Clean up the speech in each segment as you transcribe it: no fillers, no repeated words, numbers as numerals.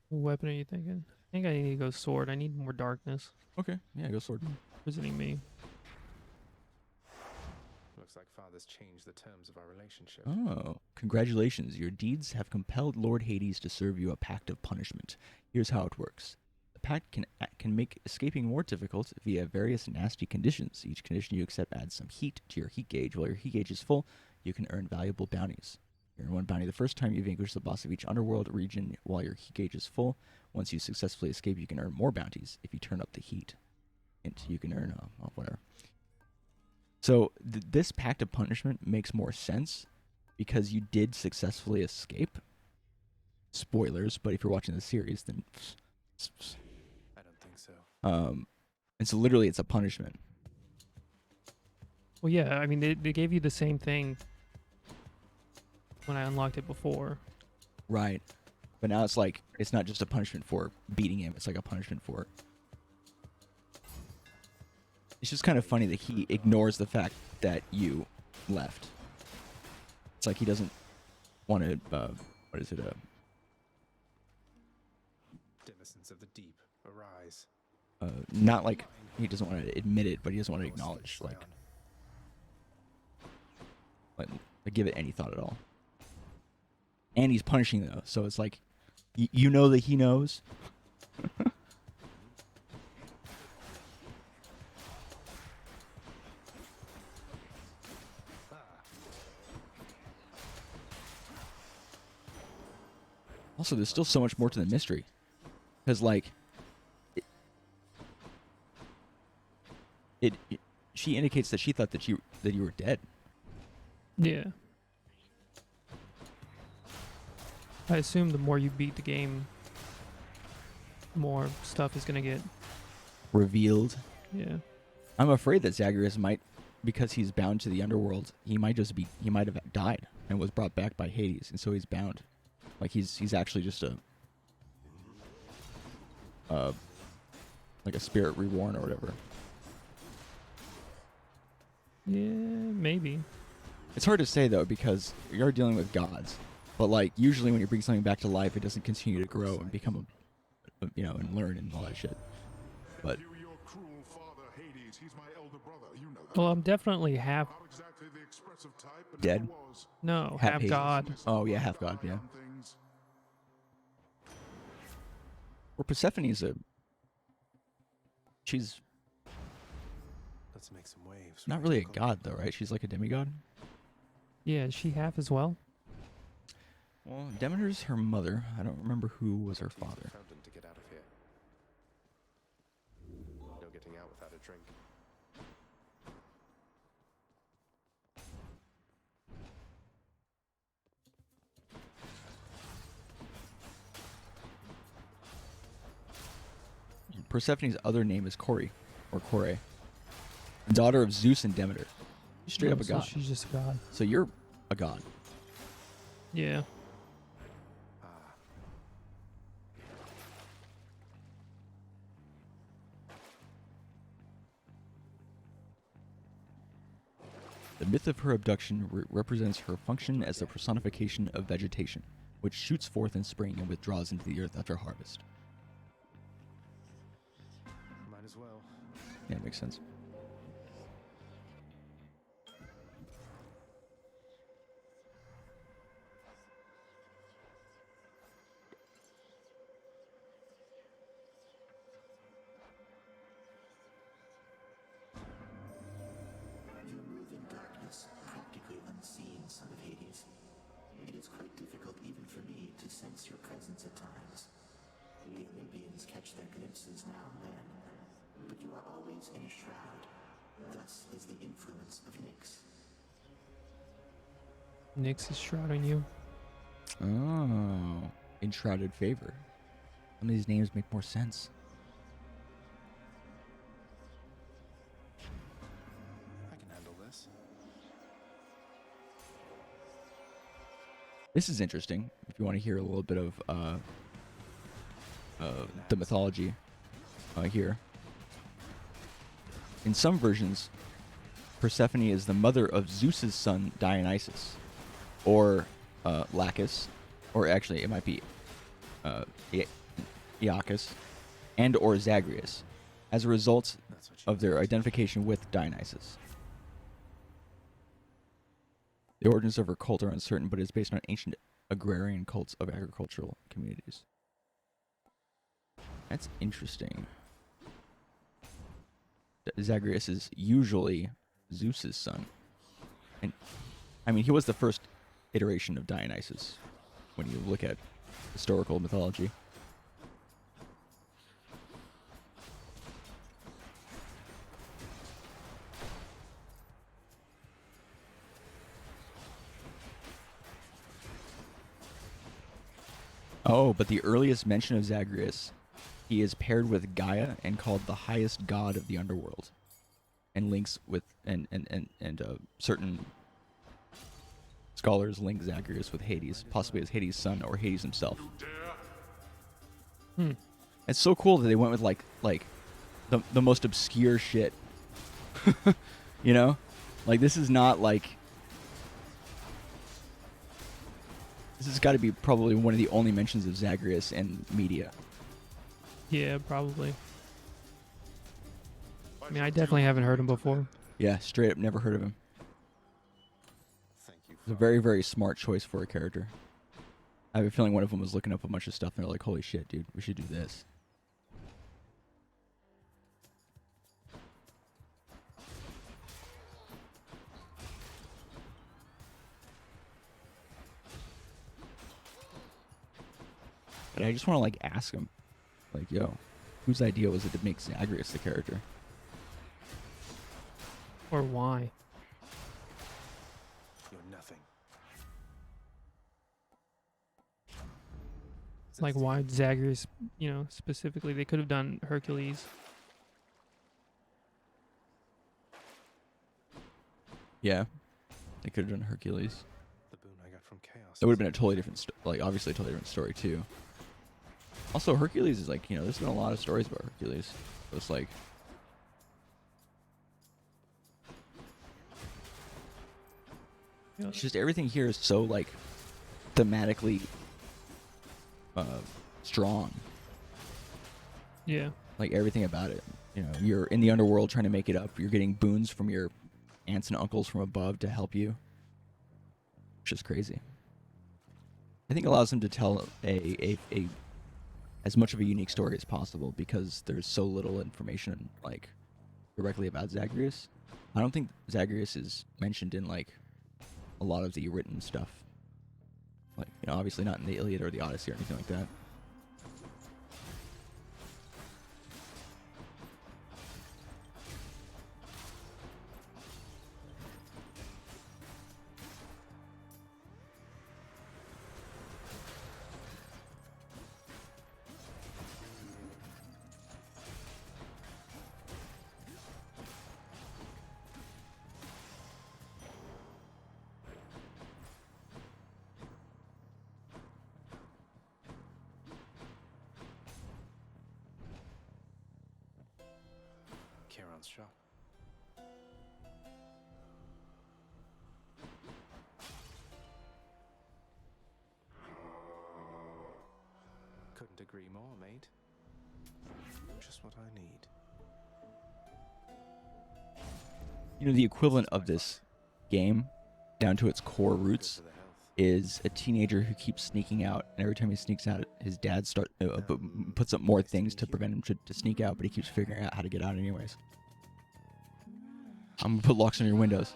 What weapon are you thinking? I think I need to go sword. I need more darkness. Okay, yeah, go sword. Visiting me. Looks like Father's changed the terms of our relationship. Oh, congratulations. Your deeds have compelled Lord Hades to serve you a pact of punishment. Here's how it works. The pact can make escaping more difficult via various nasty conditions. Each condition you accept adds some heat to your heat gauge. While your heat gauge is full, you can earn valuable bounties. You earn one bounty the first time you vanquish the boss of each underworld region while your heat gauge is full. Once you successfully escape, you can earn more bounties if you turn up the heat. And you can earn, whatever. So this pact of punishment makes more sense because you did successfully escape. Spoilers, but if you're watching the series, then I don't think so. and so literally it's a punishment. Well, yeah. I mean, they gave you the same thing when I unlocked it before. Right. But now it's like, it's not just a punishment for beating him, it's like a punishment for... It's just kind of funny that he ignores the fact that you left. It's like he doesn't want to, what is it, Denizens of the deep, arise. not like he doesn't want to admit it, but he doesn't want to acknowledge, like give it any thought at all. And he's punishing though, so it's like, you know that he knows. Also, there's still so much more to the mystery, because like, she indicates that she thought that you were dead. Yeah. I assume the more you beat the game, more stuff is gonna get Revealed. Yeah. I'm afraid that Zagreus might, because he's bound to the underworld, he might have died and was brought back by Hades, and so he's bound. Like he's actually just like a spirit reborn or whatever. Yeah, maybe. It's hard to say though, because you're dealing with gods, but like usually when you bring something back to life, it doesn't continue to grow and become and learn and all that shit. But Well, I'm definitely half dead. no Half half Hades. god. Oh yeah, half god. Yeah. Or Persephone's she's Let's make some waves. not really a god though, right? She's like a demigod. Yeah, is she half as well? Well, Demeter's her mother. I don't remember who was her father. Fountain to get out of here. No getting out without a drink. Persephone's other name is Kore, or Kore, daughter of Zeus and Demeter. She's straight up a so god. She's just a god. So you're a god. Yeah. The myth of her abduction represents her function as the personification of vegetation, which shoots forth in spring and withdraws into the earth after harvest. Might as well. Yeah, it makes sense. You move in darkness, practically unseen, son of Hades. It is quite difficult even for me to sense your presence at times. The Olympians catch their glimpses now and then, but you are always in a shroud. Thus is the influence of Nyx. Nyx is shrouding you. Oh, enshrouded favor. Some of these names make more sense. I can handle this. This is interesting. If you want to hear a little bit of the mythology here. In some versions, Persephone is the mother of Zeus's son Dionysus, or Lacus, or actually it might be Iacchus and or Zagreus as a result That's what she of their meant. identification with Dionysus. The origins of her cult are uncertain, but it's based on ancient agrarian cults of agricultural communities. That's interesting. Zagreus is usually Zeus's son. And I mean, he was the first iteration of Dionysus when you look at historical mythology. Oh, but the earliest mention of Zagreus, he is paired with Gaia and called the highest god of the underworld, and links with certain scholars link Zagreus with Hades, possibly as Hades' son or Hades himself. It's so cool that they went with like the most obscure shit. You know, like this is not like. This has got to be probably one of the only mentions of Zagreus in media. Yeah, probably. I mean, I definitely haven't heard him before. Yeah, straight up never heard of him. Thank you. It's a very, very smart choice for a character. I have a feeling one of them was looking up a bunch of stuff and they're like, holy shit, dude, we should do this. But I just want to like ask him, like, yo, whose idea was it to make Zagreus the character? Or why? You're nothing. Like, why Zagreus, you know, specifically? They could have done Hercules. Yeah, they could have done Hercules. The boon I got from chaos. That would have been a totally different, like, obviously a totally different story too. Also, Hercules is like, you know, there's been a lot of stories about Hercules. So it's like, You know, it's just everything here is so like thematically strong. yeah. Like everything about it. You know, you're in the underworld trying to make it up. You're getting boons from your aunts and uncles from above to help you. Which is crazy. I think it allows them to tell a as much of a unique story as possible because there's so little information like directly about Zagreus. I don't think Zagreus is mentioned in like a lot of the written stuff. Like, you know, obviously not in the Iliad or the Odyssey or anything like that. Kieran's shop. Couldn't agree more, mate. Just what I need. You know, the equivalent of this game, down to its core roots, Good for the health. is a teenager who keeps sneaking out, and every time he sneaks out, his dad puts up more things to prevent him to sneak out, but he keeps figuring out how to get out anyways. I'm gonna put locks on your windows.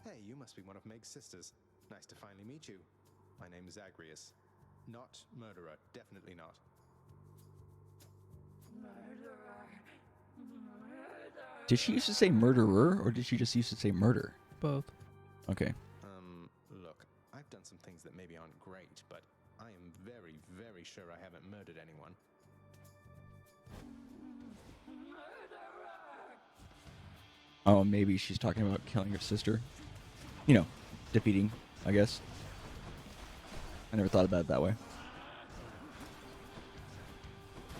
Hey, you must be one of Meg's sisters. Nice to finally meet you. My name is Zagreus. Not murderer, definitely not. Did she used to say murderer, or did she just used to say murder? Both. Okay. Look, I've done some things that maybe aren't great, but I am very, very sure I haven't murdered anyone. Oh, maybe she's talking about killing her sister. You know, defeating, I guess. I never thought about it that way.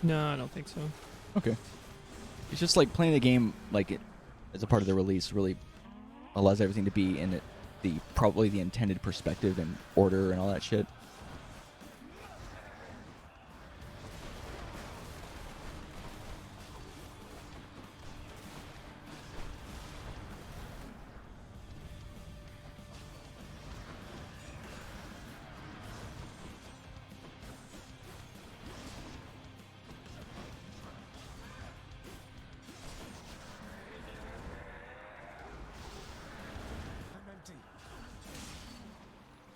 No, I don't think so. Okay. It's just like playing the game like it as a part of the release really allows everything to be in it, probably the intended perspective and order and all that shit.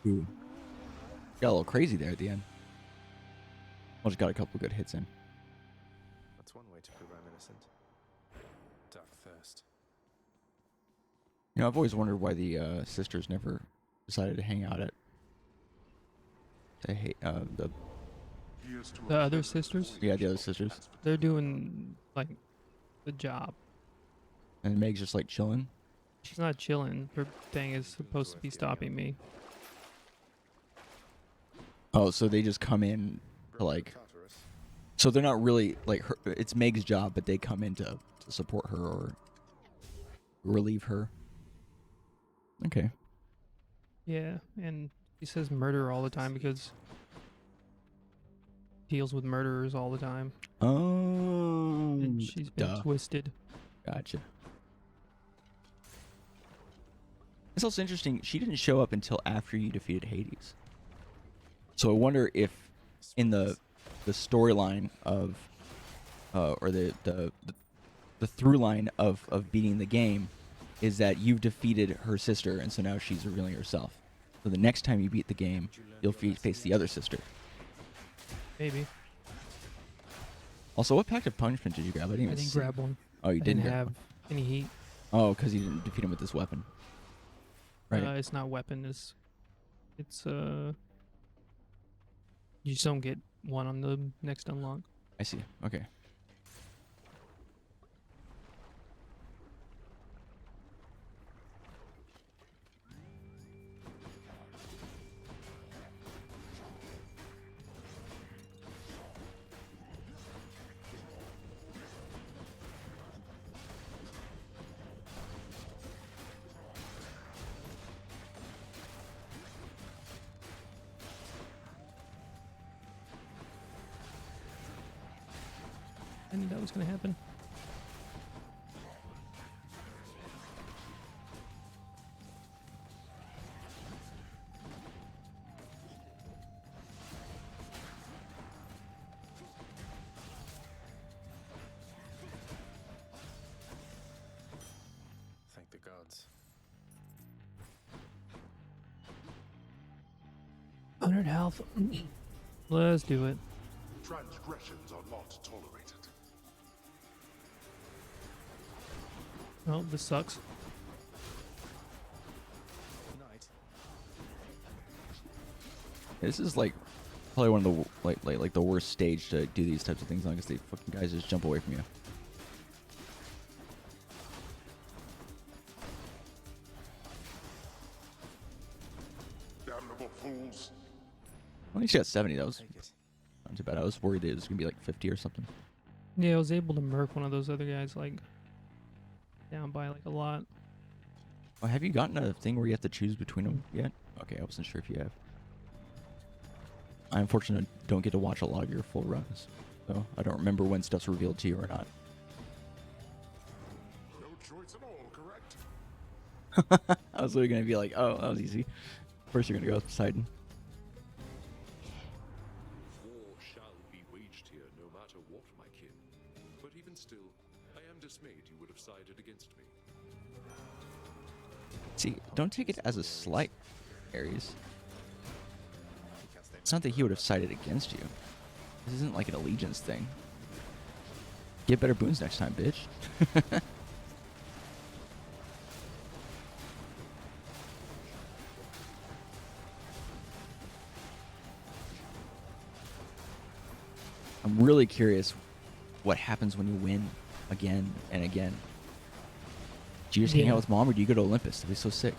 Ooh. Got a little crazy there at the end. Well, just got a couple good hits in. That's one way to prove I'm innocent. Dark thirst. You know, I've always wondered why the sisters never decided to hang out at the other sisters, yeah, the other sisters. they're doing like the job. And Meg's just like chilling. She's not chilling. Her thing is supposed to be stopping me. Oh, so they just come in to like. TARTARUS. So they're not really like her. It's Meg's job, but they come in to support her or relieve her. Okay. Yeah, and he says murder all the time because deals with murderers all the time. Oh. And she's been twisted. Gotcha. It's also interesting. She didn't show up until after you defeated Hades. So I wonder if in the storyline of or the through line of beating the game is that you've defeated her sister, and so now she's revealing herself. So the next time you beat the game, you'll face the other sister. Maybe. Also, what pact of punishment did you grab? I didn't I even didn't see. grab one. Oh, you I didn't didn't grab have any heat. one. Oh, because you didn't defeat him with this weapon. Right. It's not weapon. It's you just don't get one on the next unlock. I see. Okay. I knew that was gonna happen. Thank the gods. 100 health. Let's do it. Transgressions are not tolerated. Oh, this sucks. Night. This is like probably one of the like the worst stage to do these types of things on, because they fucking guys just jump away from you. Damnable fools. At least you got 70. That was Take it. not too bad. I was worried that it was gonna be like 50 or something. Yeah, I was able to murk one of those other guys like down by like a lot. Oh, have you gotten a thing where you have to choose between them yet? Okay, I wasn't sure if you have. I unfortunately don't get to watch a lot of your full runs, so I don't remember when stuff's revealed to you or not. No choice at all, correct? I was literally gonna be like, oh, that was easy. First, you're gonna go with Poseidon. War shall be waged here, no matter what, my kin. But even still, I am dismayed you would have sided against me. See, don't take it as a slight, Ares. Because they It's not that he would have sided against you. This isn't like an allegiance thing. Get better boons next time, bitch. I'm really curious what happens when you win again and again. Do you just hang Yeah. out with mom, or do you go to Olympus? That'd be so sick.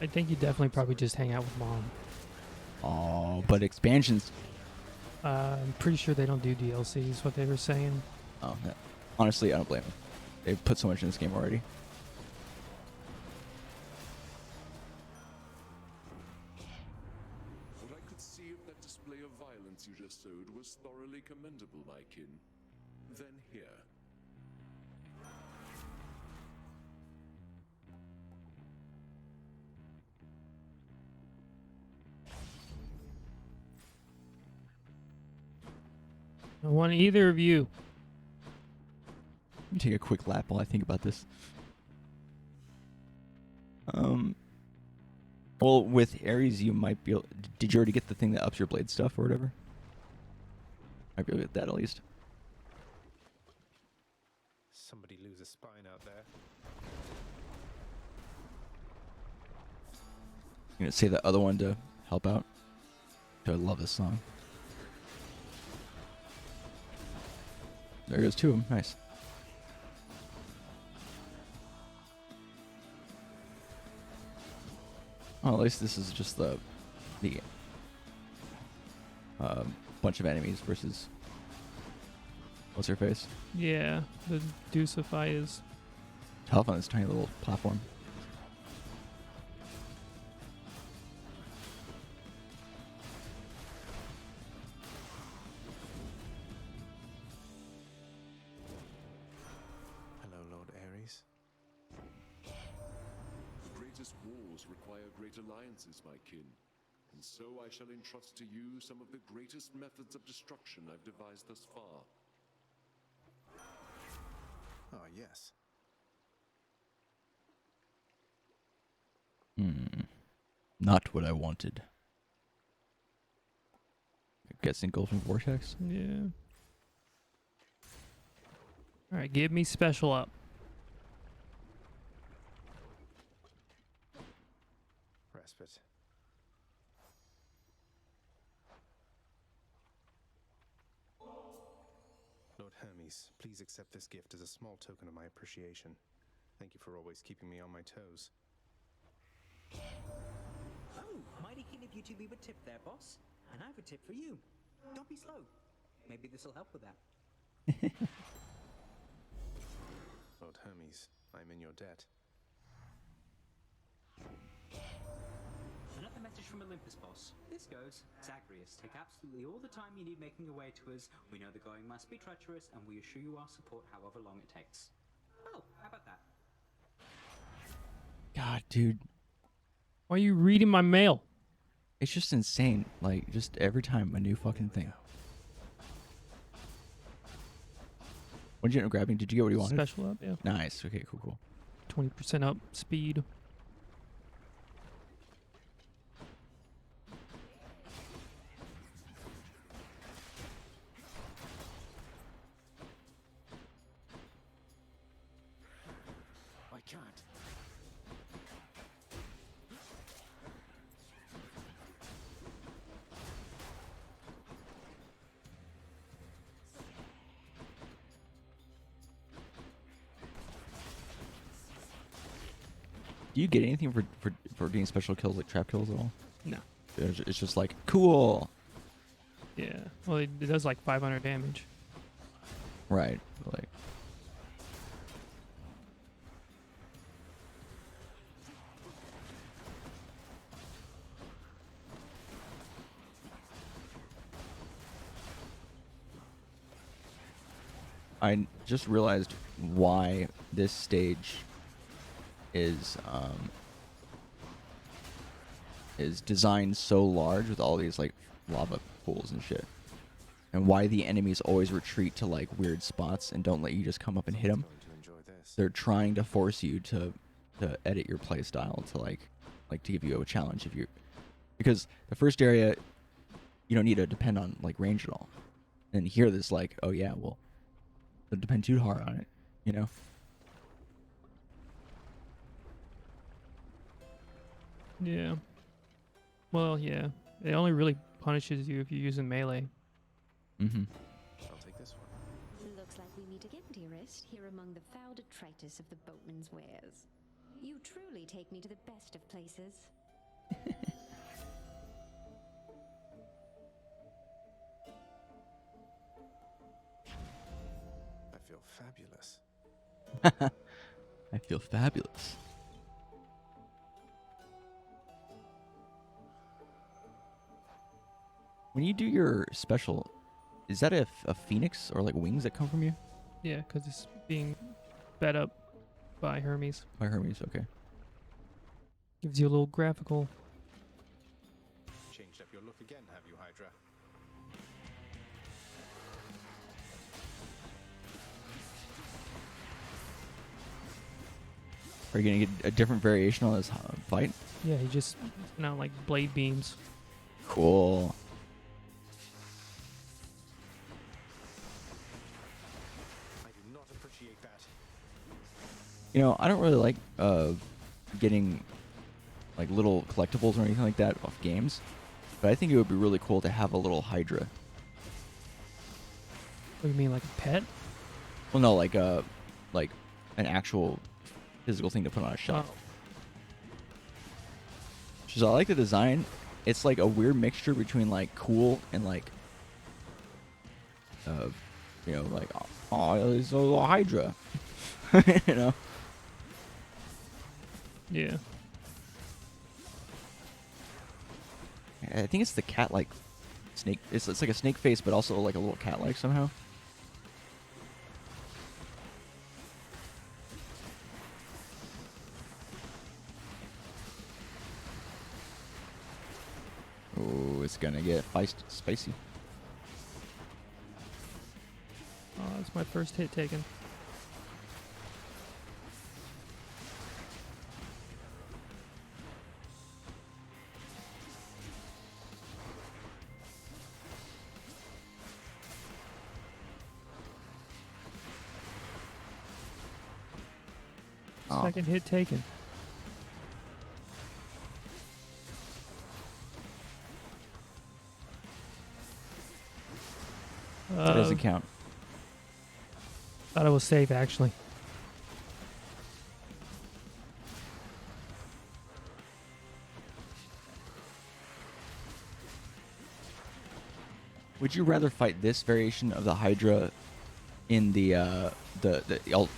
I think you definitely probably just hang out with mom. Oh, but expansions. I'm pretty sure they don't do DLC is what they were saying. Oh, yeah. Honestly, I don't blame them. They've put so much in this game already. What I could see of that display of violence you just showed was thoroughly commendable, my kin. Then here. I want either of you. Let me take a quick lap while I think about this. Well, with Ares, you might be able... Did you already get the thing that ups your blade stuff or whatever? Might be able to get that at least. Somebody lose a spine out there. I'm going to say the other one to help out. I love this song. There goes two of them. Nice. Oh, at least this is just the bunch of enemies versus what's her face? Yeah, the Deucify is. Tough on this tiny little platform. Hello, Lord Ares. Greatest wars require great alliances, my kin. And so I shall entrust to you some of the greatest methods of destruction I've devised thus far. Ah, yes. Not what I wanted. I guess engulfing vortex. Yeah. All right, give me special up. Respite. Lord Hermes, please accept this gift as a small token of my appreciation. Thank you for always keeping me on my toes. Oh, mighty keen of you to leave a tip there, boss. And I have a tip for you. Don't be slow. Maybe this'll help with that. Lord Hermes, I'm in your debt. Another message from Olympus, boss. This goes, Zagreus, take absolutely all the time you need making your way to us. We know the going must be treacherous, and we assure you our support however long it takes. Oh, how about that? God, dude. Why are you reading my mail? It's just insane. Like, just every time a new fucking thing. What did you end up grabbing? Did you get what you wanted? Special up, yeah. Nice. Okay, cool, cool. 20% up speed. I can't. Do you get anything for getting special kills, like trap kills at all? No. It's just like, cool. Yeah. Well, it does like 500 damage. Right. Like, I just realized why this stage is designed so large with all these like lava pools and shit, and why the enemies always retreat to like weird spots and don't let you just come up and hit them. Going to enjoy this. They're trying to force you to edit your play style to like to give you a challenge if you, because the first area you don't need to depend on like range at all, and here there's like, oh yeah, well, don't depend too hard on it, you know. Yeah. Well, yeah. It only really punishes you if you're using melee. Mm-hmm. I'll take this one. Looks like we meet again, dearest, here among the foul detritus of the boatman's wares. You truly take me to the best of places. I feel fabulous. I feel fabulous. When you do your special, is that a phoenix or like wings that come from you? Yeah, because it's being fed up by Hermes. By Hermes, okay. Gives you a little graphical. Changed up your look again, have you, Hydra? Are you gonna get a different variation on this fight? Yeah, he just now like blade beams. Cool. I do not appreciate that. You know, I don't really like getting like little collectibles or anything like that off games, but I think it would be really cool to have a little Hydra. What do you mean, like a pet? Well, no, like an actual physical thing to put on a shelf. Oh. So I like the design. It's like a weird mixture between like cool and like, you know, like oh, it's a little Hydra, you know. Yeah. I think it's the cat-like snake. It's like a snake face, but also like a little cat-like somehow. Oh, it's gonna get spicy. Oh, that's my first hit taken. Oh. Second hit taken. That doesn't count. Thought it was safe, actually. Would you rather fight this variation of the Hydra in the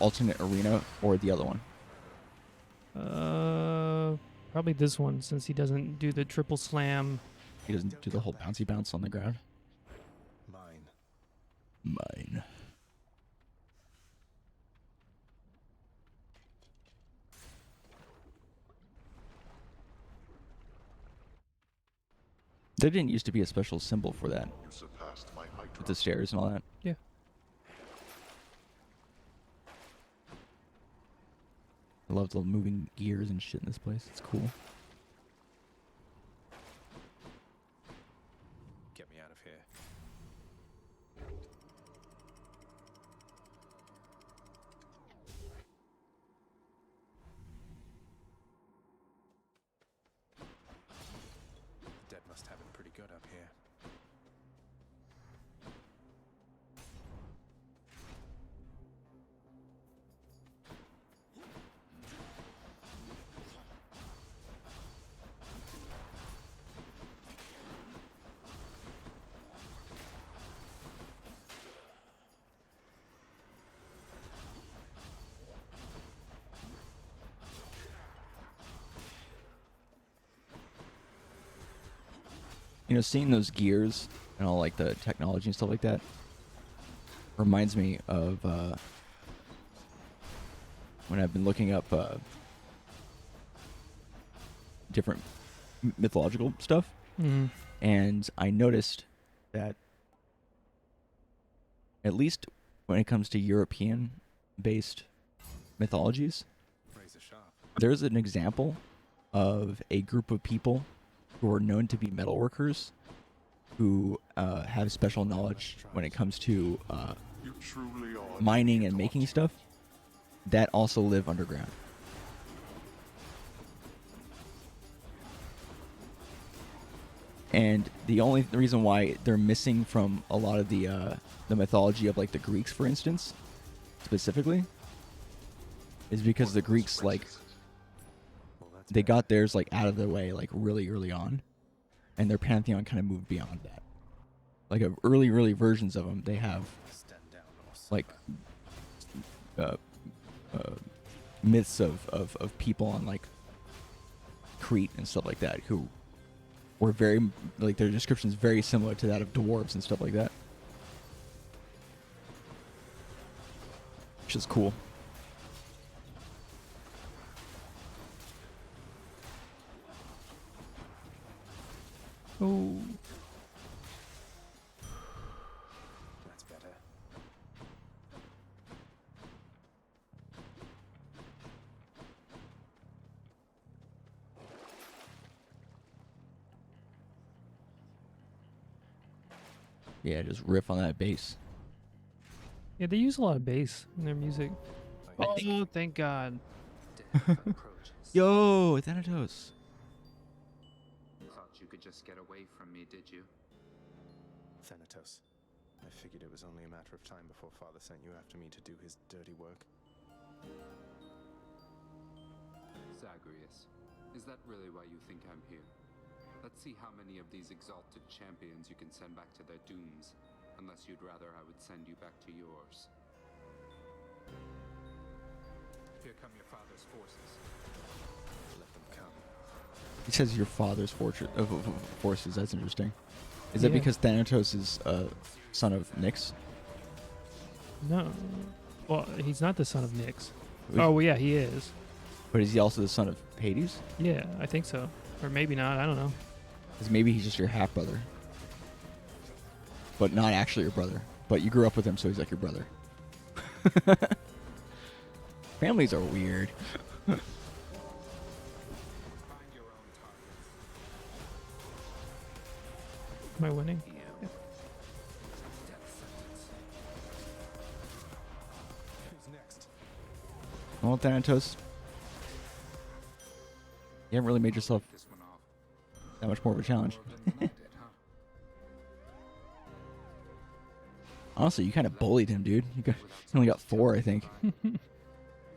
alternate arena or the other one? Probably this one, since he doesn't do the triple slam. He doesn't do the whole bouncy bounce on the ground. Mine. Mine. There didn't used to be a special symbol for that. You surpassed my Hydra. With the stairs and all that. Yeah. I love the moving gears and shit in this place. It's cool. Get me out of here. The dead must have it pretty good up here. You know, seeing those gears and all like the technology and stuff like that reminds me of when I've been looking up different mythological stuff, and I noticed that at least when it comes to European-based mythologies, Razor sharp. there's an example of a group of people who are known to be metalworkers who have special knowledge when it comes to You truly are mining and making stuff that also live underground. And the only reason why they're missing from a lot of the mythology of like the Greeks, for instance, specifically, is because the Greeks like Well, that's they better. got theirs like out of their way like really early on, and their pantheon kind of moved beyond that. Like early versions of them, they have Stand down or like suffer. myths of people on like Crete and stuff like that who were very like their descriptions very similar to that of dwarves and stuff like that, which is cool. Oh. That's better. Yeah, just riff on that bass. Yeah, they use a lot of bass in their music. I Oh, thank God. Death approaches. Yo, Thanatos. Thought you could just get away from me, did you? Thanatos. I figured it was only a matter of time before Father sent you after me to do his dirty work. Zagreus, is that really why you think I'm here? Let's see how many of these exalted champions you can send back to their dooms, unless you'd rather I would send you back to yours. Here come your father's forces. Let them come. He says your father's forces. That's interesting. Is that Yeah. because Thanatos is son of Nyx? No. Well, he's not the son of Nyx. Who's- Oh, well, yeah, he is. But is he also the son of Hades? Yeah, I think so. Or maybe not. I don't know. Because maybe he's just your half brother, but not actually your brother. But you grew up with him, so he's like your brother. Families are weird. Find your own targets. Am I winning? You. Death sentence. Who's next? Well, Thanatos, you haven't really made yourself This one off. that much more of a challenge. More than I did, huh? Honestly, you kind of bullied him, dude. You only got 4, I think. I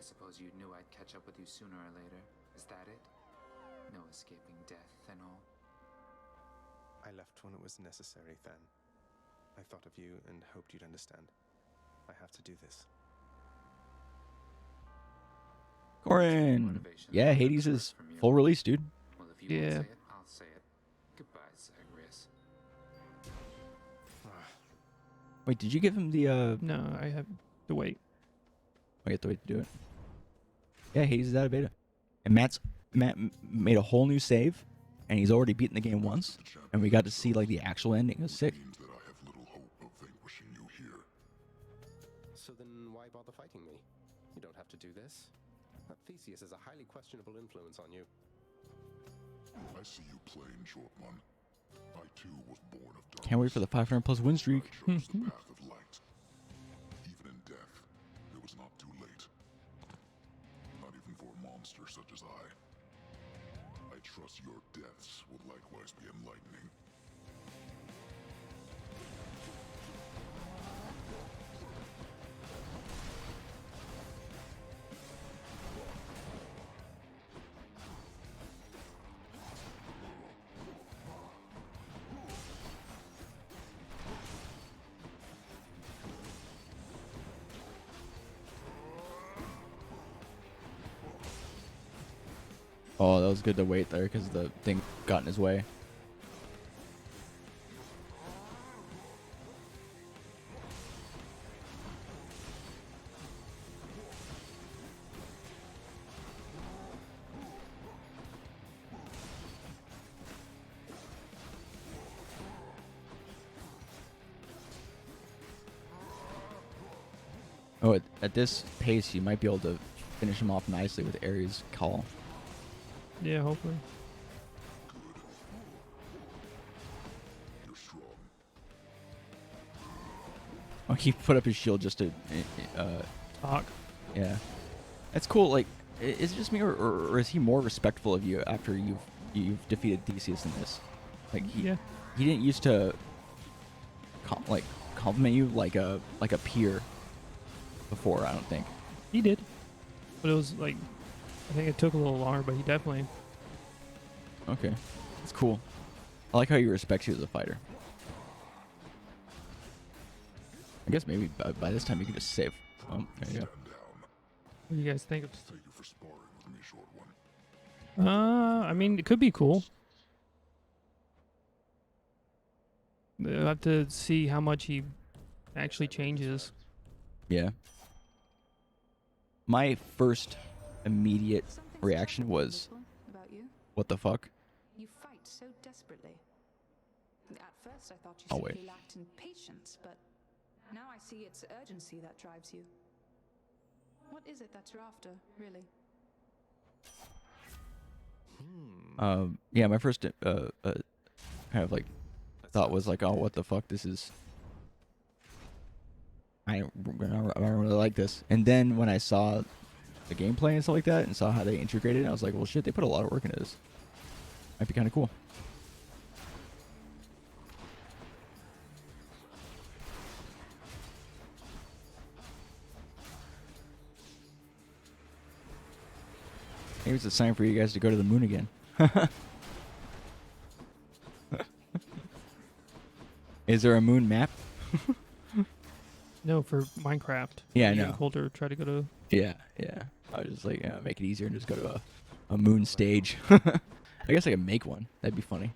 suppose you knew I'd catch up with you sooner or later. Is that it? No escaping death and all. I left when it was necessary, Than. I thought of you and hoped you'd understand. I have to do this. Corin. Motivation Yeah, I've Hades heard is from you. full release, dude. Well, if you Yeah. won't say it, I'll say it. Goodbye, Zagreus. Wait, did you give him the No, I have to wait. I get the way to do it. Yeah, Hades is out of beta. And Matt made a whole new save, and he's already beaten the game once, and we got to see like the actual ending. It was sick. Means that I have little hope of vanquishing you here. So then why bother fighting me? You don't have to do this. That Theseus is a highly questionable influence on you. I see you plain, short one. I too was born of darkness. Can't wait for the 500 plus win streak. I chose the path of light. Even in death, it was not too late. Not even for a monster such as I. I trust your deaths will likewise be enlightening. Oh, that was good to wait there because the thing got in his way. Oh, at this pace, you might be able to finish him off nicely with Ares' call. Yeah, hopefully. You're strong. Oh, he put up his shield just to, Talk. yeah. That's cool. Like, is it just me, or is he more respectful of you after you've defeated Theseus in this? Like, Yeah. he didn't used to compliment you like a peer before. I don't think. He did. But it was like, I think it took a little longer, but he definitely. Okay, it's cool. I like how he respects you as a fighter. I guess maybe by this time you can just save. Oh, there you go. Stand down. What do you guys think of? Thank you for sparring with me, short one. I mean, it could be cool. We'll have to see how much he actually changes. Yeah. My first immediate Something's reaction was, wonderful about you. what the fuck? You fight so desperately. At first, I thought you Oh, simply wait. lacked in patience, but now I see it's urgency that drives you. What is it that you're after, really? Yeah, my first kind of like thought was like, oh, what the fuck? This is I don't really like this. And then when I saw the gameplay and stuff like that and saw how they integrated it, I was like, well, shit, they put a lot of work into this. Might be kind of cool. Maybe it's a sign for you guys to go to the moon again. Is there a moon map? No, for Minecraft. Yeah, I Getting know. colder, try to go to... Yeah. I was just like, make it easier and just go to a moon stage. I guess I could make one. That'd be funny.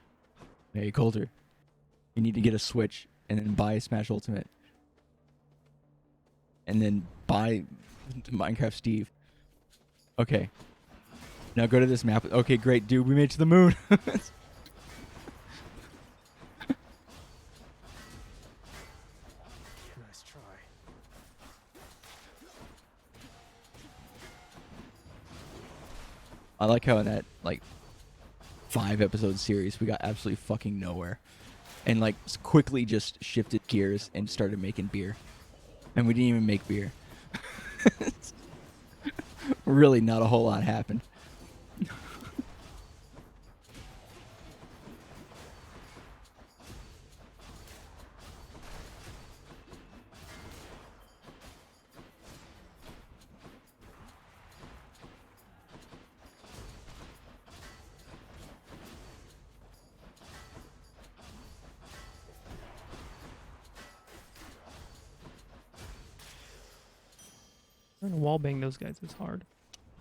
Hey, Coulter, you need to get a Switch and then buy Smash Ultimate. And then buy Minecraft Steve. Okay. Now go to this map. Okay, great, dude. We made it to the moon. Nice try. I like how in that, like, 5-episode series, we got absolutely fucking nowhere. And, like, quickly just shifted gears and started making beer. And we didn't even make beer. Really, not a whole lot happened. Trying to wallbang those guys is hard.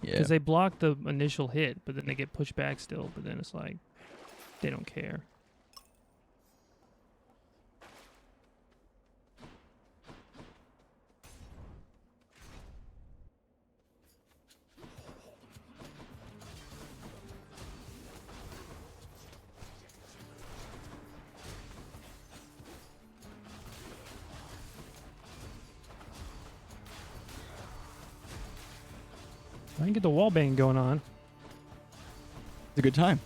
Yeah. Because they block the initial hit, but then they get pushed back still, but then it's like, they don't care. I can get the wallbang going on. It's a good time.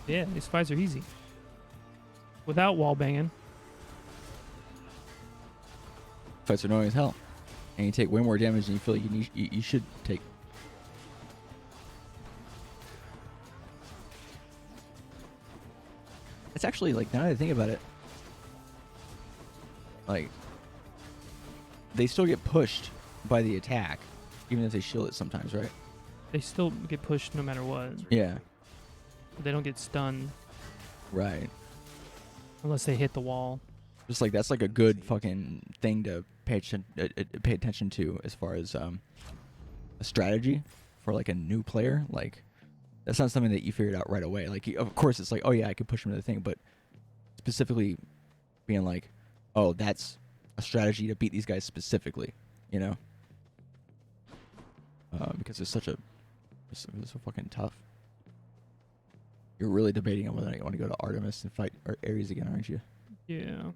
Yeah, these fights are easy. Without wallbanging. Fights are annoying as hell. And you take way more damage than you feel like you should take. It's actually, like, now that I think about it, like, they still get pushed by the attack, even if they shield it sometimes, right? They still get pushed no matter what. Yeah. They don't get stunned Right. unless they hit the wall. Just like, that's like a good fucking thing to pay attention to as far as a strategy for like a new player. Like, that's not something that you figured out right away. Like, of course, it's like, oh yeah, I could push him to the thing, but specifically being like, oh, that's a strategy to beat these guys specifically, you know? Because it's so fucking tough. You're really debating on whether or not you want to go to Artemis and fight Ares again, aren't you? Yeah.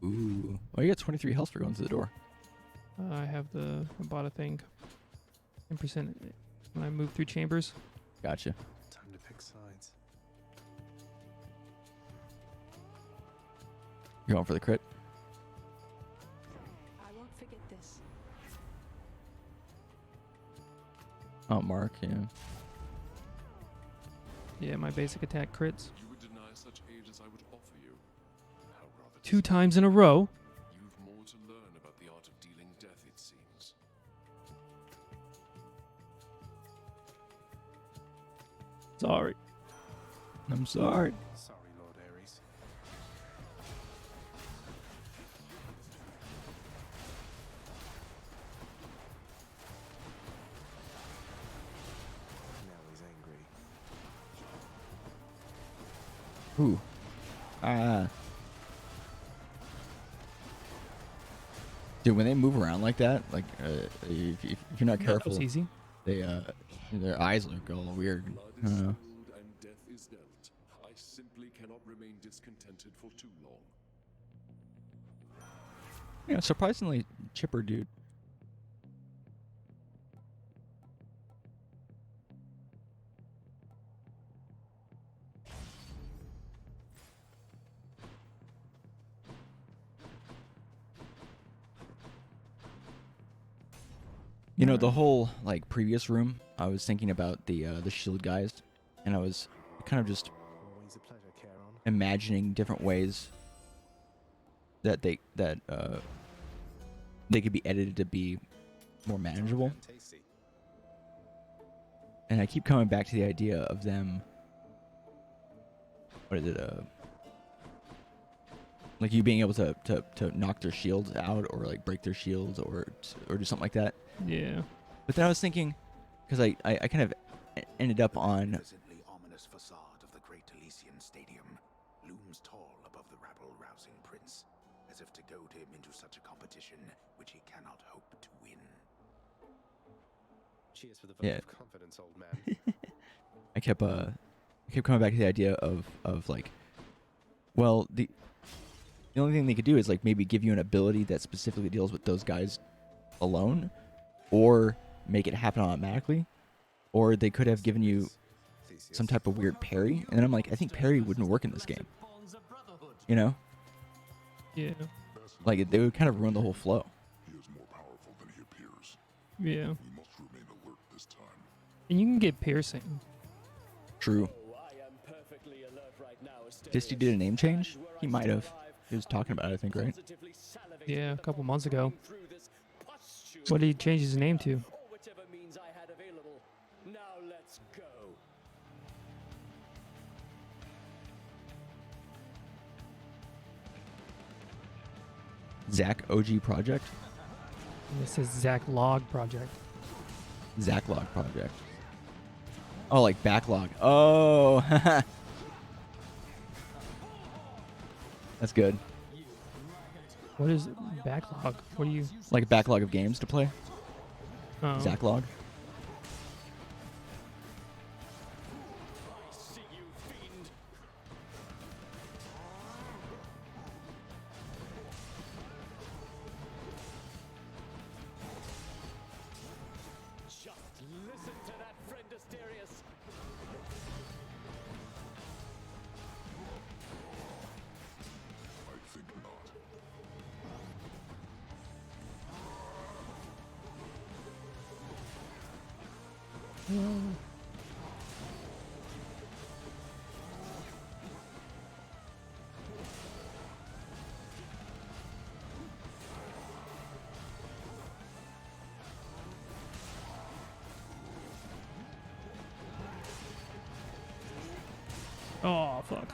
Ooh. Well, you got 23 health for going to the door. I bought a thing. 10% when I move through chambers. Gotcha. Time to pick sides. You're going for the crit? I won't forget this. Oh, Mark, yeah. Yeah, my basic attack crits. You would deny such aid as I would offer you. How rather 2 times in a row. You've more to learn about the art of dealing death, it seems. Sorry. I'm sorry. Sorry, Lord Ares. Now he's angry. Ooh. Ah. Dude, when they move around like that, like, if you're not That careful, was easy. they, their eyes look all weird. Blood I is don't know. spilled and death is dealt. I simply cannot remain discontented for too long. Yeah, surprisingly chipper dude. You know, the whole like previous room, I was thinking about the shield guys, and I was kind of just Always a pleasure, Charon. imagining different ways that they could be edited to be more manageable. And tasty. And I keep coming back to the idea of them. What is it? Like you being able to knock their shields out, or like break their shields, or do something like that. Yeah. But then I was thinking, because I kind of ended up on Presently ominous facade of the great Elysian stadium looms tall above the rabble-rousing prince, as if to goad him into such a competition which he cannot hope to win. Cheers for the vote Yeah. of confidence, old man. I kept coming back to the idea of like, well, the only thing they could do is like maybe give you an ability that specifically deals with those guys alone, or make it happen automatically, or they could have given you Theseus. some type of weird parry. And then I'm like, I think parry wouldn't work in this game. You know, Yeah. like they would kind of ruin the whole flow. He is more powerful than he appears. Yeah. We must remain alert this time. And you can get piercing. True. Disty did a name change? He might have. He was talking about it, I think, right? Yeah, a couple months ago. What did he change his name to? Zach OG Project? This is Zach Log Project. Zach Log Project. Oh, like backlog. Oh, that's good. What is backlog? What do you? Like a backlog of games to play. Oh. Zach Log. I think not. Oh fuck.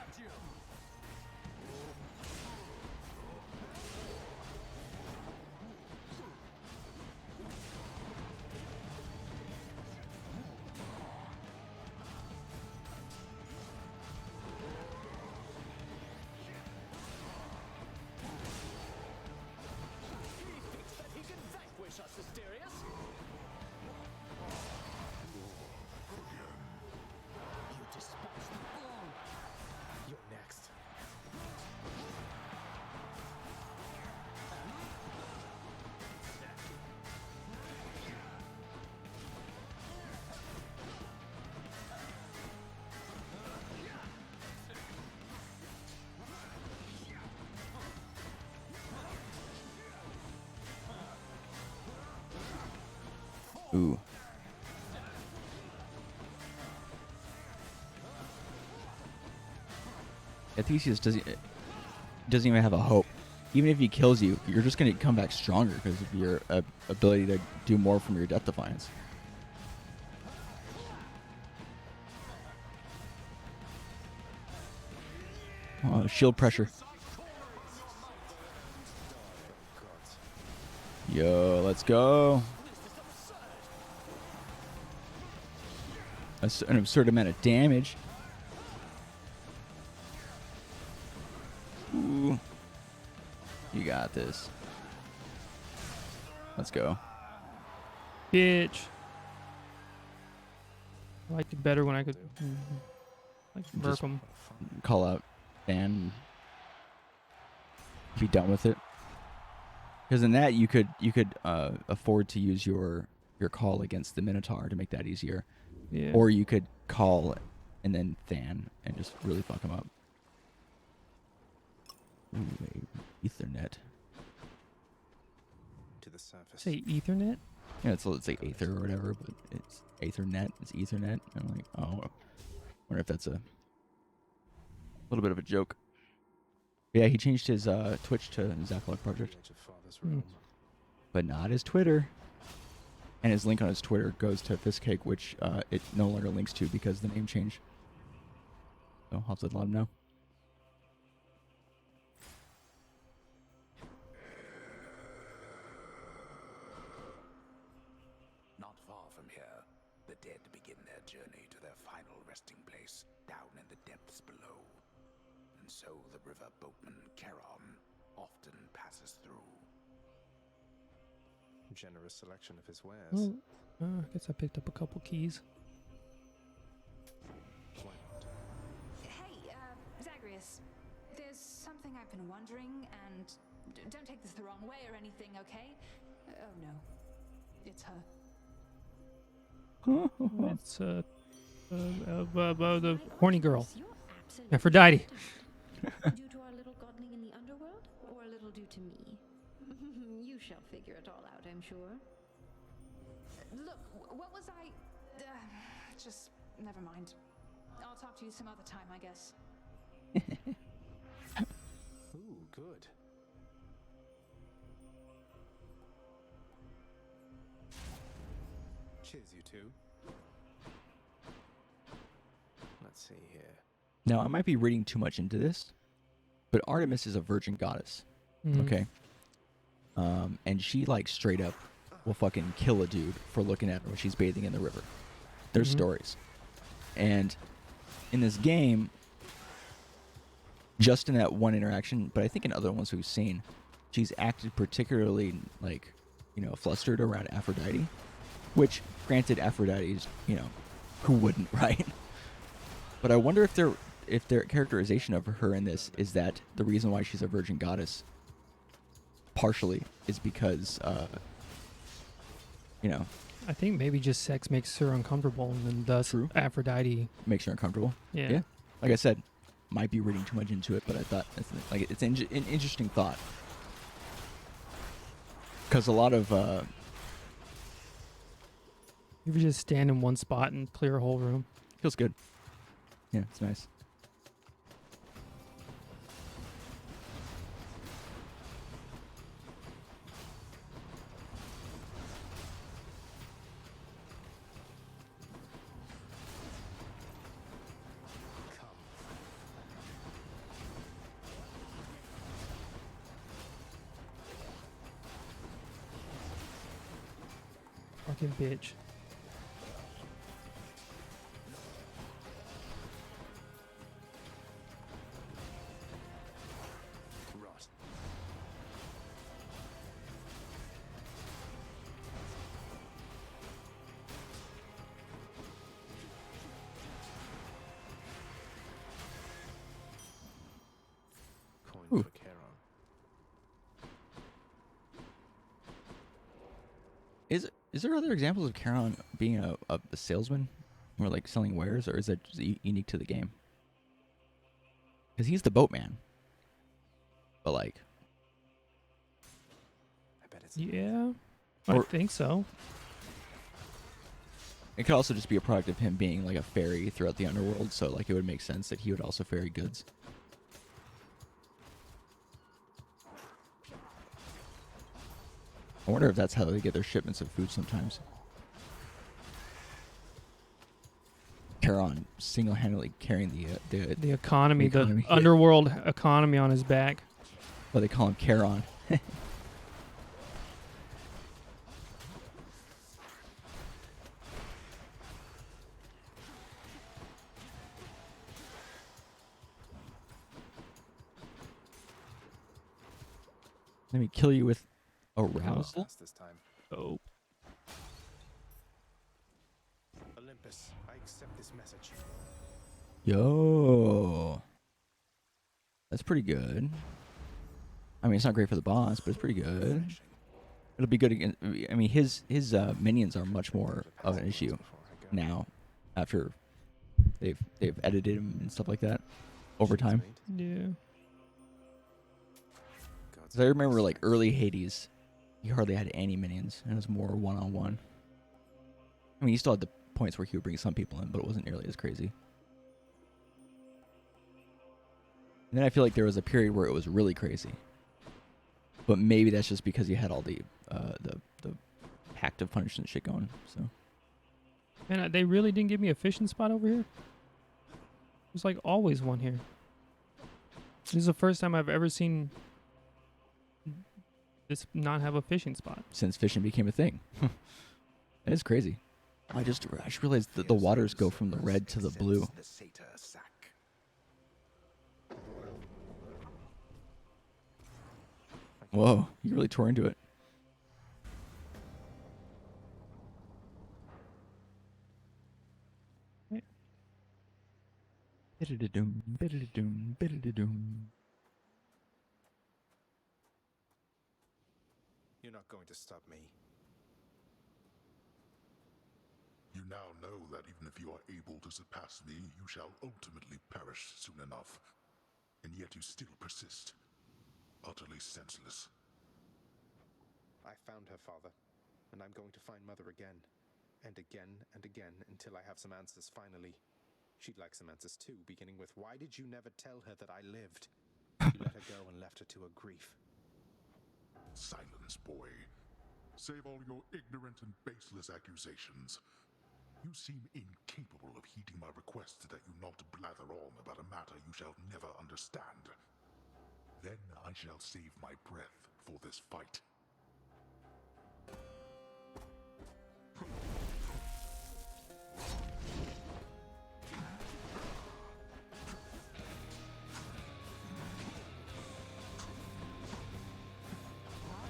You're next. Ooh. Theseus doesn't even have a hope. Even if he kills you, you're just going to come back stronger because of your ability to do more from your Death Defiance. Oh, shield pressure. Yo, let's go. That's an absurd amount of damage. Ooh. You got this. Let's go. Bitch. I liked it better when I could like murk Just- him. Call out ban. Be done with it. Because in that you could afford to use your call against the Minotaur to make that easier. Yeah. Or you could call and then Than and just really fuck him up. Ooh, Ethernet. To the surface. Say Ethernet? Yeah, it's like Aether or whatever, but it's Aethernet. It's Ethernet. I'm like, oh, I wonder if that's a little bit of a joke. Yeah, he changed his Twitch to Zachlog Project, Edge of Father's realm. but not his Twitter. And his link on his Twitter goes to Fistcake, which it no longer links to because the name changed. So I'll have to let him know. Not far from here, the dead begin their journey to their final resting place down in the depths below. And so the river boatman Charon often passes through. Generous selection of his wares. Well, I guess I picked up a couple keys. Why not? Hey, Zagreus. There's something I've been wondering, and don't take this the wrong way or anything, okay? Oh no. It's her. It's the horny girl, You're absolutely Aphrodite. due to our little godling in the underworld, or a little due to me? You shall figure it all out, I'm sure. Look, what was I... just... never mind. I'll talk to you some other time, I guess. Ooh, good. Cheers, you two. Let's see here. Now, I might be reading too much into this, but Artemis is a virgin goddess. Mhm. Okay. And she like straight up will fucking kill a dude for looking at her when she's bathing in the river. There's stories. And in this game, just in that one interaction, but I think in other ones we've seen, she's acted particularly like, flustered around Aphrodite, which granted Aphrodite's, who wouldn't, right? But I wonder if their characterization of her in this is that the reason why she's a virgin goddess partially is because, I think maybe just sex makes her uncomfortable, and then thus True. Aphrodite. makes her uncomfortable. Yeah. Like I said, might be reading too much into it, but I thought it's an interesting thought. Because a lot of You ever just stand in one spot and clear a whole room? feels good. Yeah, it's nice. Come. Fucking bitch. Rot. Coin Ooh. for Charon. Is there other examples of Charon being a salesman or like selling wares, or is that just unique to the game? Because he's the boatman. But like, I bet it's Yeah, I Or- think so. it could also just be a product of him being like a ferry throughout the underworld, so like it would make sense that he would also ferry goods. I wonder if that's how they get their shipments of food sometimes. Charon single-handedly carrying The economy, The economy, the yeah. underworld economy on his back. well, they call him Charon. Let me kill you with arousal. Pass this time. Oh, Olympus, I accept this message. Yo, that's pretty good. I mean, it's not great for the boss, but it's pretty good. Refreshing. It'll be good against. I mean, his minions are much more of an issue Before I go. now, after they've edited him and stuff like that over time. yeah. God's 'Cause I remember grace. like early Hades, he hardly had any minions, and it was more one-on-one. I mean, he still had the points where he would bring some people in, but it wasn't nearly as crazy. And then I feel like there was a period where it was really crazy. But maybe that's just because he had all the pact of punishment shit going. So. Man, they really didn't give me a fishing spot over here. There's like always one here. This is the first time I've ever seen this not have a fishing spot. Since fishing became a thing. That is crazy. I just realized that the waters go from the red to the blue. Whoa, you really tore into it. Bidda-da-doom, bidda-da-doom, bidda-da-doom. You're not going to stop me. You now know that even if you are able to surpass me, you shall ultimately perish soon enough. And yet you still persist. Utterly senseless. I found her, father, and I'm going to find Mother again. And again and again until I have some answers finally. She'd like some answers too, beginning with, why did you never tell her that I lived? You let her go and left her to her grief. Silence, boy. Save all your ignorant and baseless accusations. You seem incapable of heeding my request that you not blather on about a matter you shall never understand. Then I shall save my breath for this fight.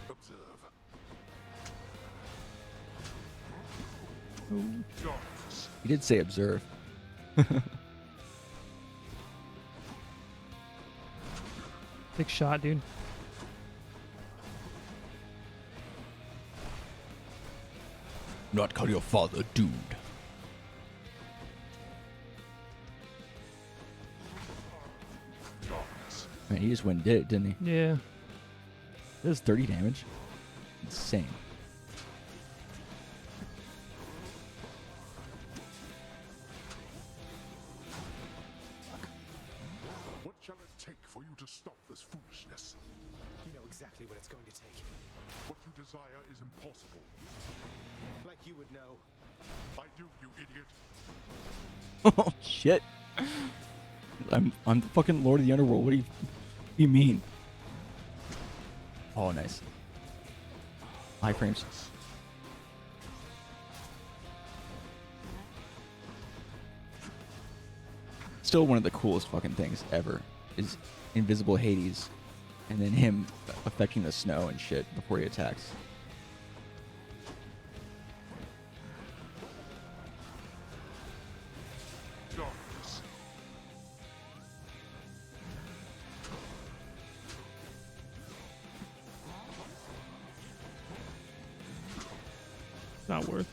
Observe. He did say observe. Big shot, dude. Not call your father, dude. Man, he just went and did it, didn't he? Yeah. That was 30 damage. Insane. What shall it take for you to stop this foolishness? You know exactly what it's going to take. What you desire is impossible. Like you would know. I do, you idiot. Oh, shit. I'm the fucking Lord of the Underworld. What do you mean? Oh, nice. High frames. Still one of the coolest fucking things ever is invisible Hades and then him affecting the snow and shit before he attacks. Not worth.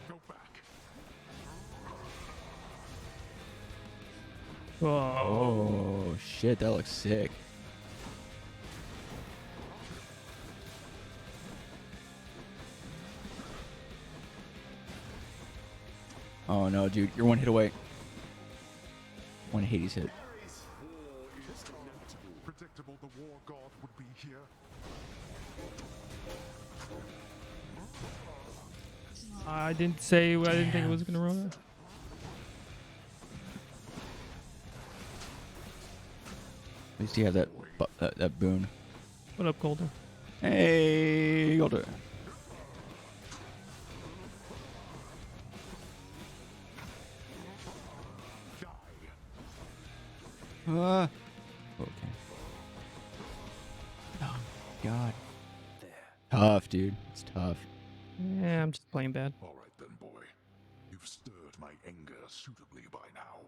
Go back. Whoa. Oh shit, that looks sick. Oh no, dude, you're one hit away. One Hades hit. Predictable the war god would be here. I didn't think it was gonna run. At least you have that that boon. What up, Golden? Hey, Golden. Okay. Oh god. Tough, dude. It's tough. Yeah, I'm just playing bad. All right then, boy. You've stirred my anger suitably by now.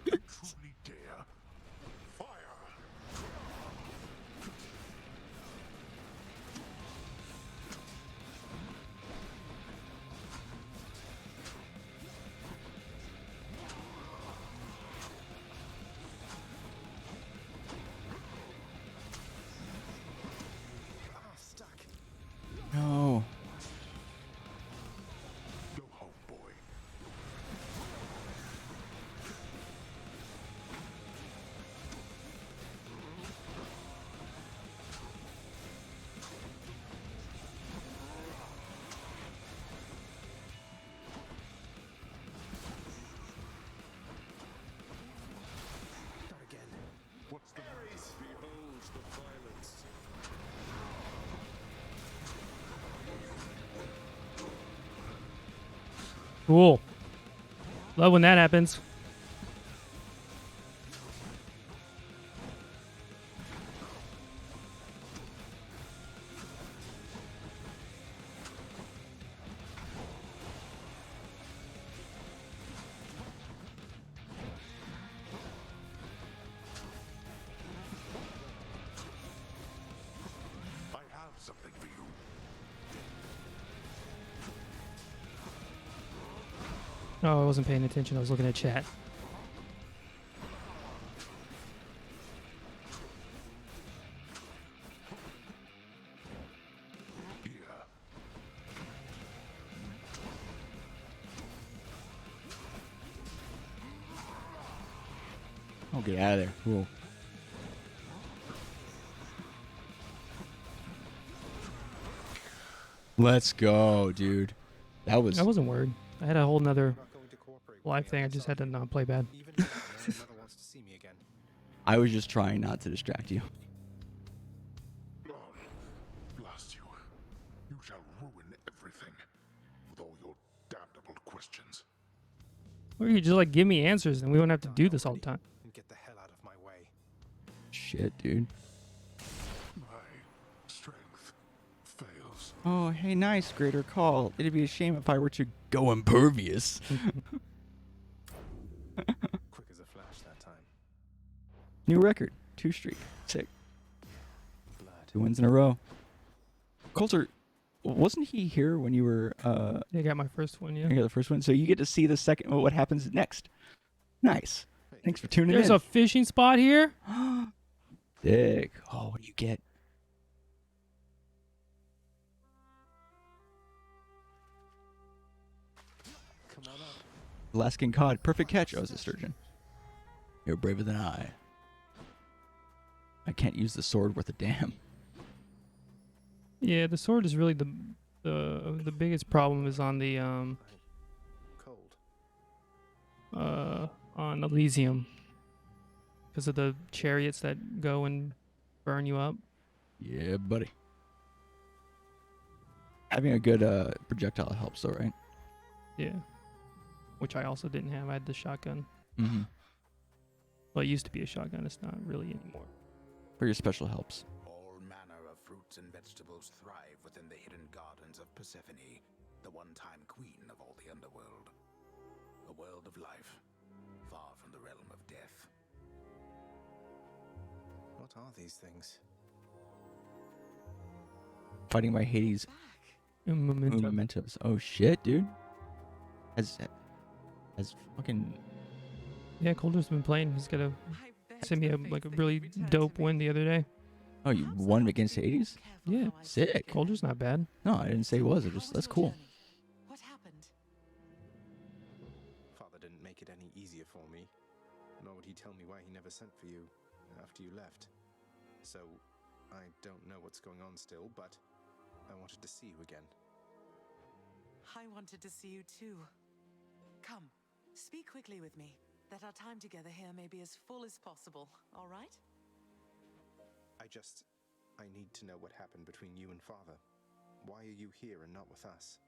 You truly dare? Fire! Cool. Love when that happens. I have something for you. Oh, I wasn't paying attention. I was looking at chat. Here. Oh, get out of there. Cool. Let's go, dude. That was. I wasn't worried. I had a whole nother Not going to cooperate with live me thing. I unless just had to I do. not play bad. Even now, my mother wants to see me again. I was just trying not to distract you. Oh, blast you. You shall ruin everything with all your damnable questions. Or you could just like give me answers and we wouldn't have to do this all the time. And get the hell out of my way. Shit, dude. My strength fails. Oh, hey, nice. Greater call. It'd be a shame if I were to go impervious. Quick as a flash that time. New record. 2 streak. Sick. Blood. 2 wins in a row. Coulter, wasn't he here when you were Yeah, I got my first one, you yeah. got the first one? So you get to see the second. What happens next? Nice. Thanks for tuning There's in. a fishing spot here. Sick. Oh, what do you get? Come on up. Alaskan cod. Perfect catch. Oh, it's a sturgeon. You're braver than I. I can't use the sword worth a damn. Yeah, the sword is really the biggest problem is on the Cold. on Elysium because of the chariots that go and burn you up. Yeah, buddy. Having a good projectile helps, though, right? Yeah. Which I also didn't have. I had the shotgun. Mm-hmm. Well, it used to be a shotgun. It's not really anymore. For your special helps. All manner of fruits and vegetables thrive within the hidden gardens of Persephone, the one-time queen of all the underworld. A world of life, far from the realm of death. What are these things? Fighting by Hades. Memento. Mementos. Oh shit, dude. Has fucking. Yeah, Coulter's been playing. He's got a sent me a really dope win the other day. Oh, you won against Hades? Yeah. Sick. Coulter's not bad. No, I didn't say it was. It just that's cool. What happened? Father didn't make it any easier for me, nor would he tell me why he never sent for you after you left. So, I don't know what's going on still, but I wanted to see you again. I wanted to see you too. Come, speak quickly with me, that our time together here may be as full as possible, all right? I need to know what happened between you and Father. Why are you here and not with us?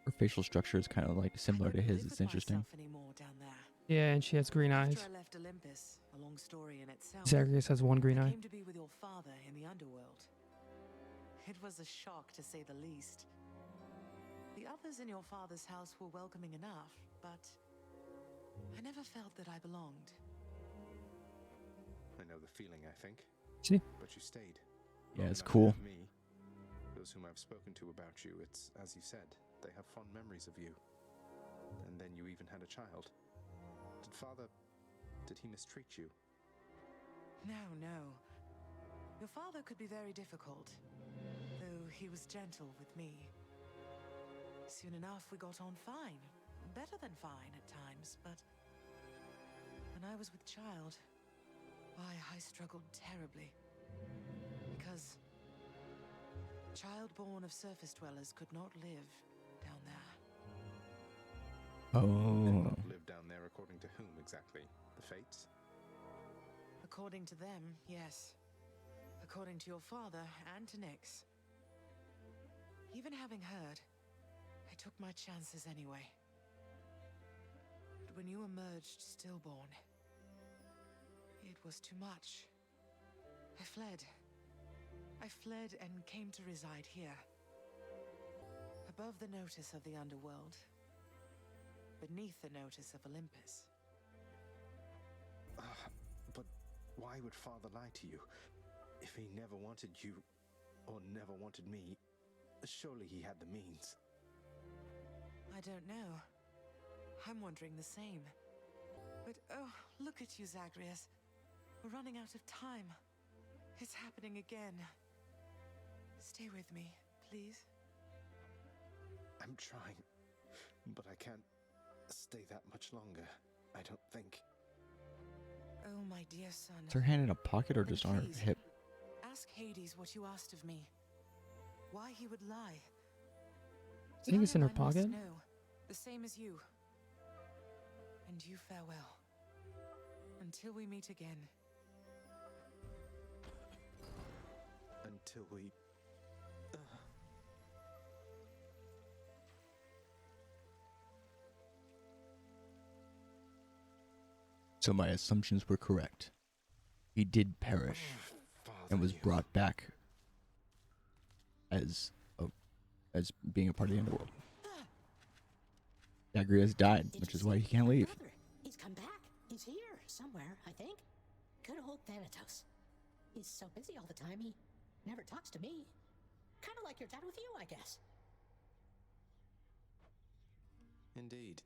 Her facial structure is kind of like similar to his. It's interesting. Anymore down there. Yeah, and she has green eyes. After I left Olympus, a long story in itself. Zagreus has one green I eye. came to be with your father in the Underworld. It was a shock, to say the least. The others in your father's house were welcoming enough, but I never felt that I belonged. I know the feeling, I think. See? But you stayed. Yeah, it's Not cool. Me. Those whom I've spoken to about you, it's as you said, they have fond memories of you. And then you even had a child. Did he mistreat you? No. Your father could be very difficult, though he was gentle with me. Soon enough, we got on fine. Better than fine at times, but when I was with child, why, I struggled terribly. Because child born of surface dwellers could not live down there. Oh. Not live down there according to whom exactly? The fates? According to them, yes. According to your father and to Nyx. Even having heard, I took my chances anyway. when you emerged stillborn, it was too much. I fled. I fled and came to reside here. Above the notice of the Underworld. Beneath the notice of Olympus. But why would Father lie to you? If he never wanted you, or never wanted me, surely he had the means. I don't know. I'm wondering the same. But oh, look at you, Zagreus. We're running out of time. It's happening again. Stay with me, please. I'm trying, but I can't stay that much longer, I don't think. Oh, my dear son. Is her hand in a pocket or Then just on her please, hip? Ask Hades what you asked of me. Why he would lie. I think it's in her Tell him I must pocket. know, the same as you. And you farewell. Until we meet again. Until we... So my assumptions were correct. He did perish and was brought back as being a part of the Underworld. Zagreus died, which is why he can't leave. Brother, he's come back. He's here somewhere, I think. Good old Thanatos. He's so busy all the time, he never talks to me. Kind of like your dad with you, I guess. Indeed.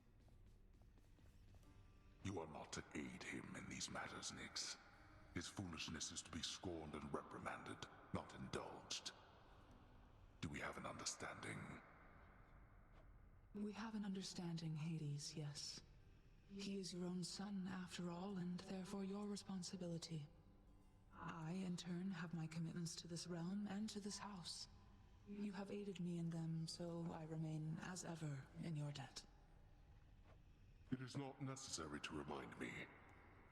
You are not to aid him in these matters, Nyx. His foolishness is to be scorned and reprimanded, not indulged. Do we have an understanding? We have an understanding, Hades, yes. He is your own son, after all, and therefore your responsibility. I, in turn, have my commitments to this realm and to this house. You have aided me in them, so I remain, as ever, in your debt. It is not necessary to remind me.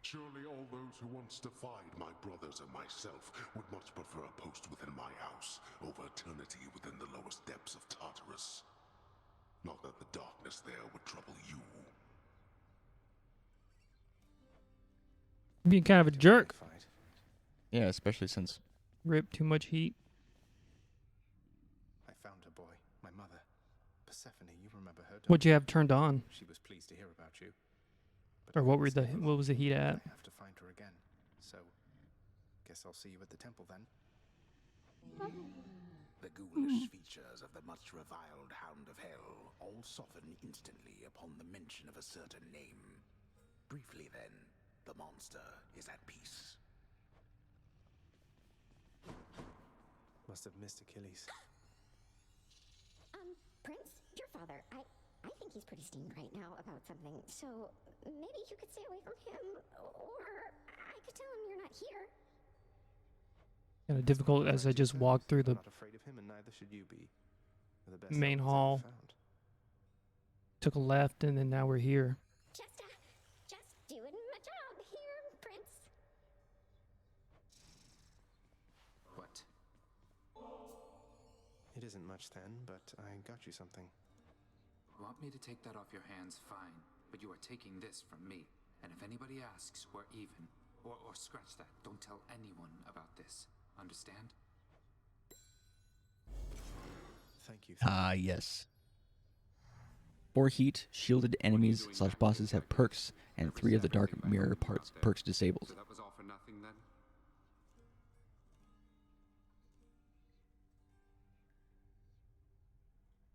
Surely all those who once defied my brothers and myself would much prefer a post within my house over eternity within the lowest depths of Tartarus. Not that the darkness there would trouble you. Being kind of a jerk. Yeah, especially since Rip too much heat. I found her, boy. My mother. Persephone, you remember her, don't What'd you have turned on? She was pleased to hear about you. Or what were what was the heat at? I have to find her again. So, guess I'll see you at the temple then. The ghoulish features of the much reviled Hound of Hell all soften instantly upon the mention of a certain name. Briefly then, the monster is at peace. Must have missed Achilles. Prince, your father, I think he's pretty steamed right now about something, so maybe you could stay away from him, or I could tell him you're not here. Kind of difficult as I just walked through the I'm not afraid of him, and neither should you be. We're the best main outfits I've hall. found. Took a left, and then now we're here. Just doing my job here, Prince. What? It isn't much then, but I got you something. Want me to take that off your hands? Fine. But you are taking this from me. And if anybody asks, we're even. Or scratch that. Don't tell anyone about this. Understand? Thank you. Ah, yes. For heat, shielded enemies / bosses have perks, and 3 of the dark mirror perks disabled. So that was all for nothing then?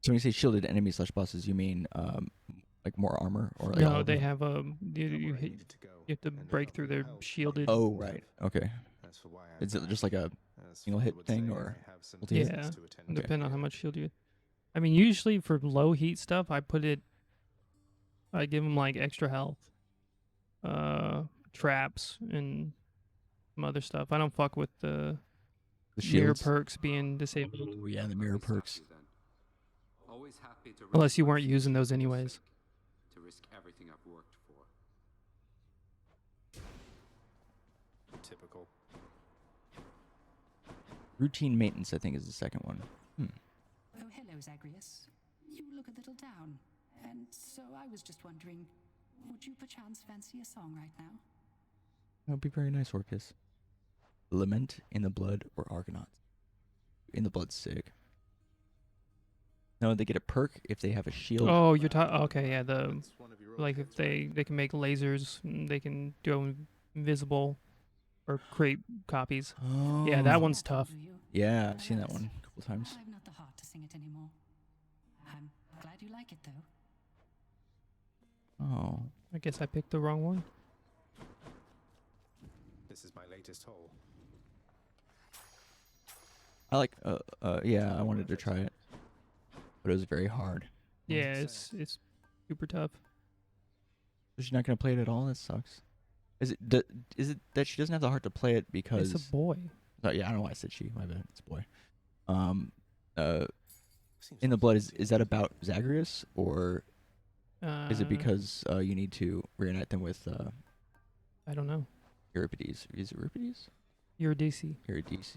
So when you say shielded enemies / bosses, you mean like more armor, or like all No, of they them? have you have to break through their shielded. Oh right, okay. As for why I Is it just like a single hit thing or multi-hit? Yeah, Okay. depending on how much shield you. I mean, usually for low heat stuff, I give them like extra health, traps, and some other stuff. I don't fuck with the mirror shields? perks being disabled. Oh yeah, the mirror perks. Always happy to Unless risk you my weren't using those for your anyways. sake, to risk everything I've worked for. Typical. Routine maintenance, I think, is the second one. Oh, hello, Zagreus. You look a little down. And so I was just wondering, Would you perchance fancy a song right now? That would be very nice, Orcus. Lament in the Blood or Argonauts. In the Blood's sick. No, they get a perk if they have a shield. Oh, you're talking. Okay, yeah. Like if they can make lasers, they can do invisible, or create copies. Oh. Yeah, that one's tough. Yeah, I've seen that one a couple times. I've not the heart to sing it anymore. I'm glad you like it though. Oh. I guess I picked the wrong one. This is my latest haul. I like. Yeah, I wanted to try it, but it was very hard. Yeah, it's super tough. So she's not gonna play it at all. That sucks. Is it that she doesn't have the heart to play it because It's a boy. Oh, yeah, I don't know why I said she. My bad. It's a boy. In the Blood is that about Zagreus, or is it because you need to reunite them with I don't know. Euripides? Is it Euripides? Eurydice. Eurydice.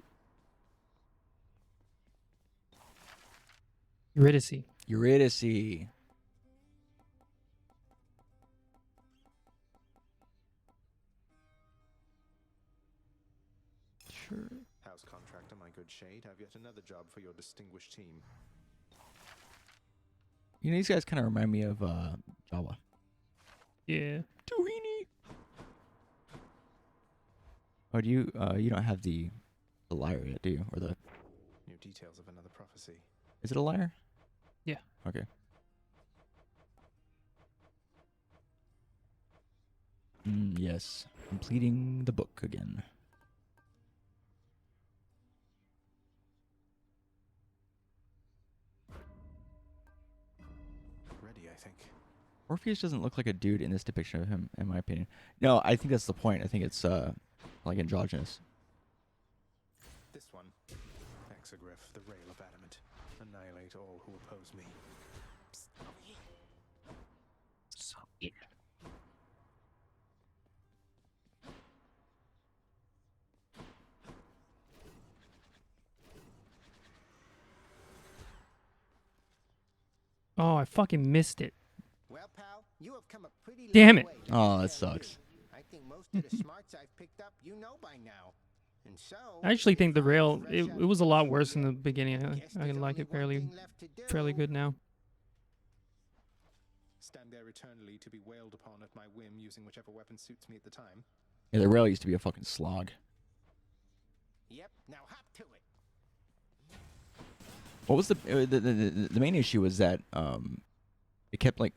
Eurydice. Eurydice. Sure. House contractor, my good shade, have yet another job for your distinguished team. You know, these guys kind of remind me of Jawa. Yeah. Tuhini. Oh, do you don't have the lyre yet, do you? Or the New details of another prophecy. Is it a lyre? Yeah. Okay. Yes. Completing the book again. Ready, I think. Orpheus doesn't look like a dude in this depiction of him, in my opinion. No, I think that's the point. I think it's like androgynous. This one. Hexagriff, the rail of adamant. Annihilate all who oppose me. Psst. Oh, yeah. So yeah. Oh, I fucking missed it. Well, pal, you have come a pretty Damn long it. way, Oh, that sucks. I think most of the smarts I've picked up, you know by now. And so, I actually think the rail it was a lot worse in the beginning. I can like it fairly good now. Stand there eternally to be wailed upon at my whim using whichever weapon suits me at the time. Yeah, the rail used to be a fucking slog. Yep, now hop to it. What was the main issue was that it kept like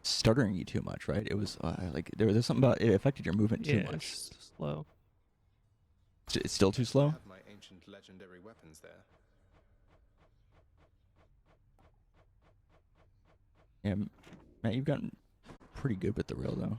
stuttering you too much, right? It was like there's something about it affected your movement too much. It's slow. It's still too slow. I have my ancient legendary weapons there. Yeah, Matt, you've gotten pretty good with the rail though.